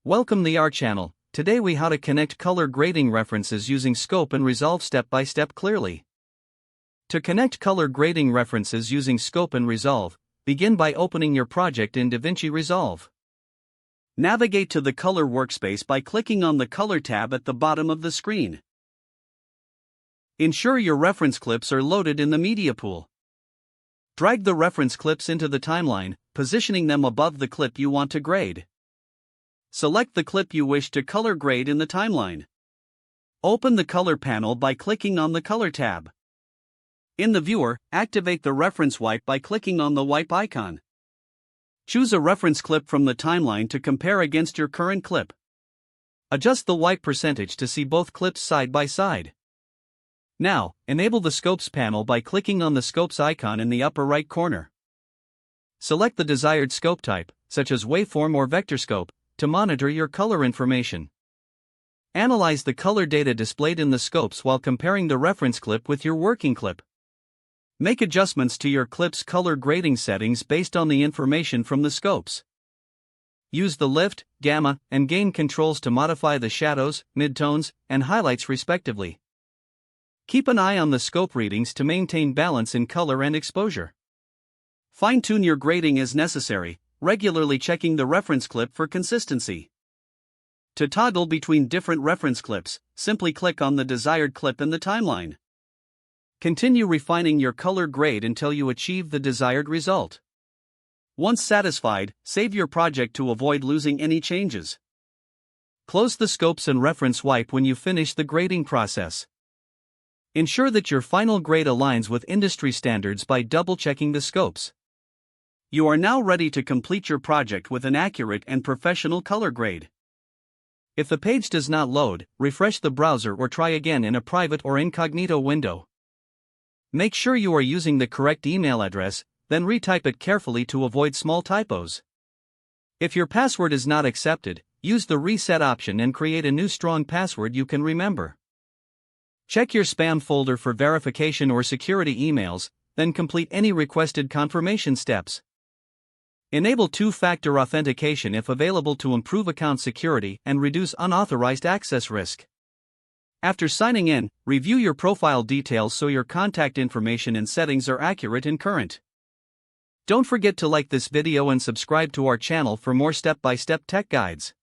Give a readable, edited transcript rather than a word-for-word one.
Welcome to our channel. Today we how to connect color grading references using Scope and Resolve step by step clearly. To connect color grading references using Scope and Resolve, begin by opening your project in DaVinci Resolve. Navigate to the Color workspace by clicking on the Color tab at the bottom of the screen. Ensure your reference clips are loaded in the media pool. Drag the reference clips into the timeline, positioning them above the clip you want to grade. Select the clip you wish to color grade in the timeline. Open the Color panel by clicking on the Color tab. In the viewer, activate the reference wipe by clicking on the wipe icon. Choose a reference clip from the timeline to compare against your current clip. Adjust the wipe percentage to see both clips side by side. Now, enable the Scopes panel by clicking on the Scopes icon in the upper right corner. Select the desired scope type, such as waveform or vector scope, to monitor your color information. Analyze the color data displayed in the scopes while comparing the reference clip with your working clip. Make adjustments to your clip's color grading settings based on the information from the scopes. Use the lift, gamma, and gain controls to modify the shadows, midtones, and highlights respectively. Keep an eye on the scope readings to maintain balance in color and exposure. Fine-tune your grading as necessary, regularly checking the reference clip for consistency. To toggle between different reference clips, simply click on the desired clip in the timeline. Continue refining your color grade until you achieve the desired result. Once satisfied, save your project to avoid losing any changes. Close the Scopes and Reference wipe when you finish the grading process. Ensure that your final grade aligns with industry standards by double-checking the scopes. You are now ready to complete your project with an accurate and professional color grade. If the page does not load, refresh the browser or try again in a private or incognito window. Make sure you are using the correct email address, then retype it carefully to avoid small typos. If your password is not accepted, use the reset option and create a new strong password you can remember. Check your spam folder for verification or security emails, then complete any requested confirmation steps. Enable two-factor authentication if available to improve account security and reduce unauthorized access risk. After signing in, review your profile details so your contact information and settings are accurate and current. Don't forget to like this video and subscribe to our channel for more step-by-step tech guides.